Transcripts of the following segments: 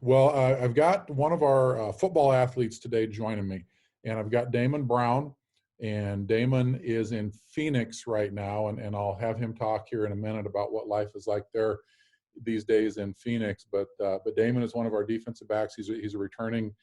Well, I've got one of our football athletes today joining me, and I've got Damond Brown, and Damon is in Phoenix right now, and I'll have him talk here in a minute about what life is like there these days in Phoenix. But Damon is one of our defensive backs. He's a returning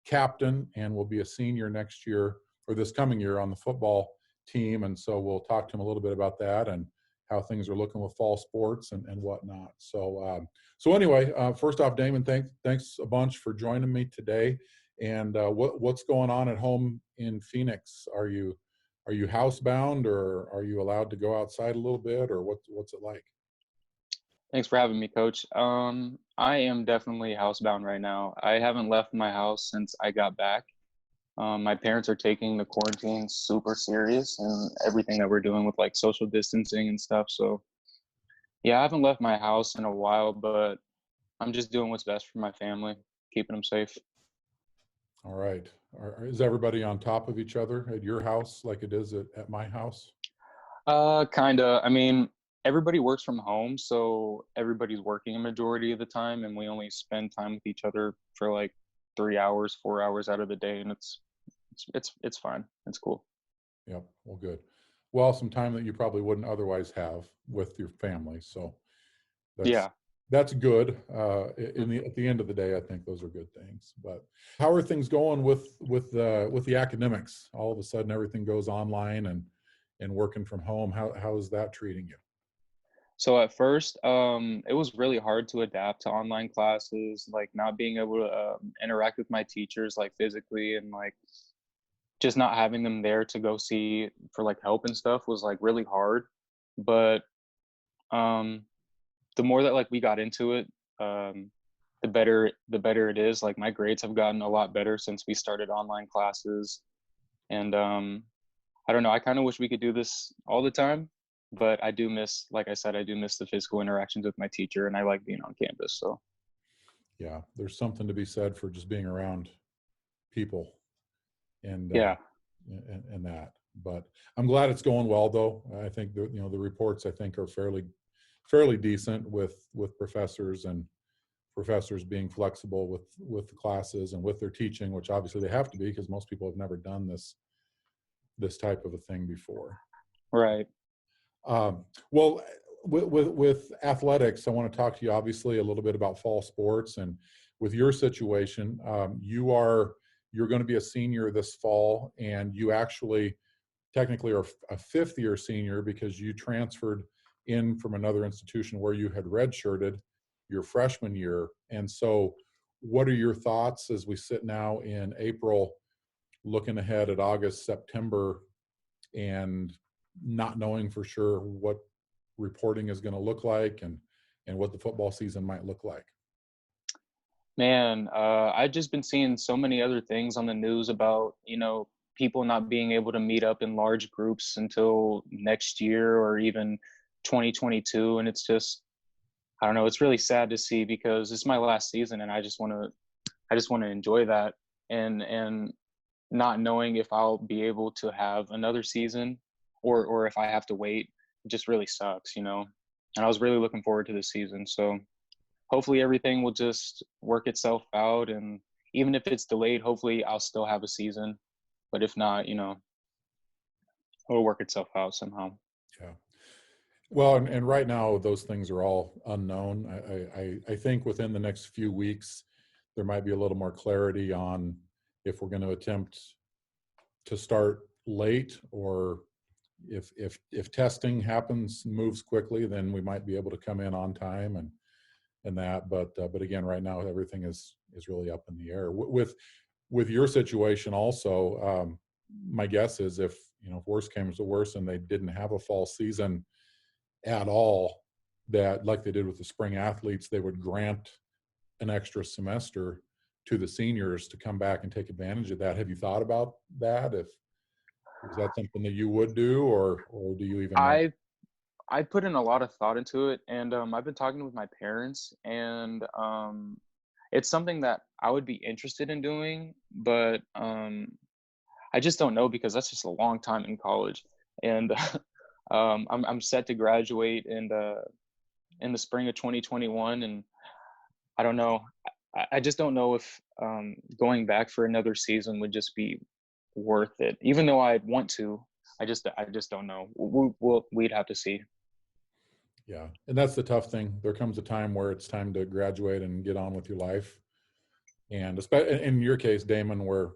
captain and will be a senior next year or this coming year on the football team. And so we'll talk to him a little bit about that and how things are looking with fall sports and whatnot. So anyway, first off, Damon, thanks a bunch for joining me today. And what's going on at home in Phoenix? Are you housebound, or are you allowed to go outside a little bit, or what's it like? Thanks for having me, Coach. I am definitely housebound right now. I haven't left my house since I got back. My parents are taking the quarantine super serious and everything that we're doing with like social distancing and stuff. So yeah, I haven't left my house in a while, but I'm just doing what's best for my family, keeping them safe. All right. Is everybody on top of each other at your house like it is at my house? Kinda. I mean, everybody works from home, so everybody's working a majority of the time, and we only spend time with each other for like 3 hours, 4 hours out of the day, and it's fine. It's cool. Yep. Well, good. Well, some time that you probably wouldn't otherwise have with your family. So that's Yeah. that's good. At the end of the day, I think those are good things. But how are things going with the academics? All of a sudden, everything goes online and working from home. How is that treating you? So at first, it was really hard to adapt to online classes, like not being able to interact with my teachers like physically, and like just not having them there to go see for like help and stuff was like really hard. But um, the more that like we got into it, the better it is. Like my grades have gotten a lot better since we started online classes, and I don't know. I kind of wish we could do this all the time, but I do miss, like I said, I do miss the physical interactions with my teacher, and I like being on campus. So Yeah, there's something to be said for just being around people and uh, yeah, and that. But I'm glad it's going well, though. I think the reports I think are fairly decent with professors being flexible with the classes and with their teaching, which obviously they have to be because most people have never done this type of a thing before. right. Well, with athletics, I want to talk to you obviously a little bit about fall sports and with your situation. You're going to be a senior this fall, and you actually technically are a fifth year senior because you transferred in from another institution where you had redshirted your freshman year. And so, what are your thoughts as we sit now in April, looking ahead at August, September, and not knowing for sure what reporting is going to look like and what the football season might look like? Man, I've just been seeing so many other things on the news about, people not being able to meet up in large groups until next year or even 2022. And it's just, I don't know, it's really sad to see because it's my last season and I just want to enjoy that. And not knowing if I'll be able to have another season or if I have to wait, it just really sucks. And I was really looking forward to this season. So hopefully everything will just work itself out. And even if it's delayed, hopefully I'll still have a season. But if not, it'll work itself out somehow. Yeah. Well, and right now those things are all unknown. I think within the next few weeks there might be a little more clarity on if we're going to attempt to start late, or if testing moves quickly, then we might be able to come in on time and that. But again, right now everything is really up in the air. With your situation also, my guess is if worst came to worst and they didn't have a fall season at all, that like they did with the spring athletes, they would grant an extra semester to the seniors to come back and take advantage of that. Have you thought about that? If is that something that you would do, or do you even know? I I put in a lot of thought into it, and I've been talking with my parents, and it's something that I would be interested in doing, but I just don't know because that's just a long time in college, and I'm set to graduate in the spring of 2021, and I don't know. I just don't know if going back for another season would just be worth it. Even though I'd want to, I just don't know. We'd have to see. Yeah, and that's the tough thing. There comes a time where it's time to graduate and get on with your life. And especially in your case, Damon, where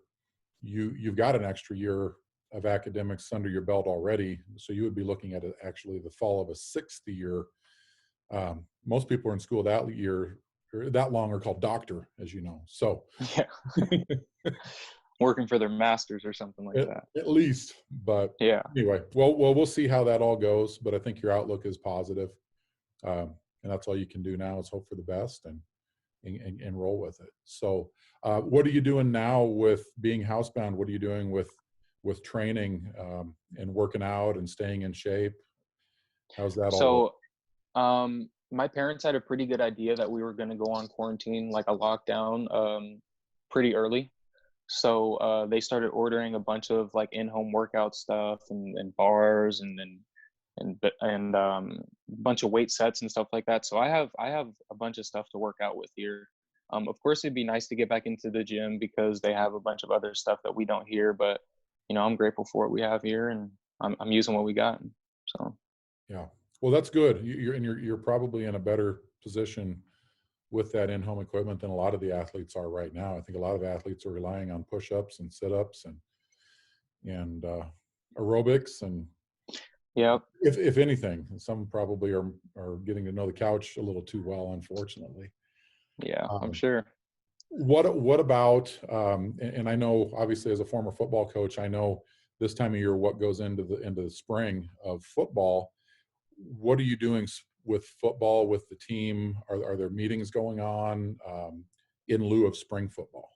you've got an extra year of academics under your belt already, so you would be looking at actually the fall of a sixth year. Most people are in school that year or that long are called doctor, as you know. So Yeah, working for their masters or something like that. at least, but Yeah. anyway, well, we'll see how that all goes. But I think your outlook is positive, and that's all you can do now is hope for the best and roll with it. So, what are you doing now with being housebound? What are you doing with training and working out and staying in shape? How's that all work? So my parents had a pretty good idea that we were going to go on quarantine, like a lockdown, pretty early. So they started ordering a bunch of like in-home workout stuff and bars and bunch of weight sets and stuff like that. So I have a bunch of stuff to work out with here. Of course, it'd be nice to get back into the gym because they have a bunch of other stuff that we don't here. But I'm grateful for what we have here, and I'm using what we got. So Yeah. Well, that's good. You're probably in a better position with that in-home equipment than a lot of the athletes are right now. I think a lot of athletes are relying on push-ups and sit-ups and aerobics, and yeah, if anything, some probably are getting to know the couch a little too well, unfortunately. yeah, I'm Um, sure. what about and I know obviously as a former football coach, I know this time of year what goes into the spring of football. What are you doing with football with the team? Are there meetings going on in lieu of spring football?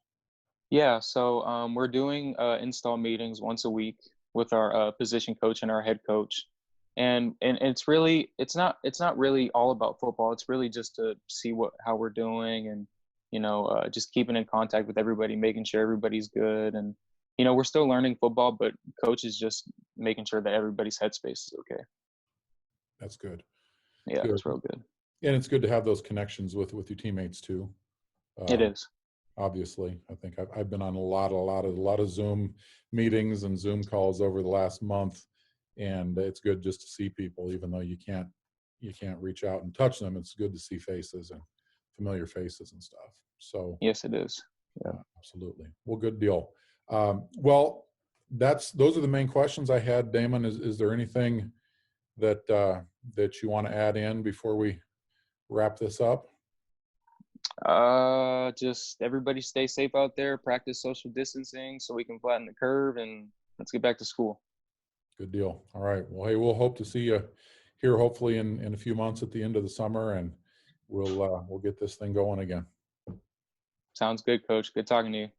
Yeah, so we're doing install meetings once a week with our position coach and our head coach, and it's not really all about football. It's really just to see how we're doing, and just keeping in contact with everybody, making sure everybody's good, and we're still learning football, but coach is just making sure that everybody's headspace is okay. That's good. Yeah, Good. it's real good. And it's good to have those connections with your teammates too. It Um, is. obviously, I think I've been on a lot of Zoom meetings and Zoom calls over the last month, and it's good just to see people, even though you can't reach out and touch them. It's good to see faces and familiar faces and stuff. So, Yes, it is. Yeah. absolutely. Well, good deal. Well, those are the main questions I had. Damon, is there anything that you want to add in before we wrap this up? Just everybody stay safe out there, practice social distancing so we can flatten the curve, and let's get back to school. Good deal. All right. Well, hey, we'll hope to see you here hopefully in a few months at the end of the summer, and we'll get this thing going again. Sounds good, coach. Good talking to you.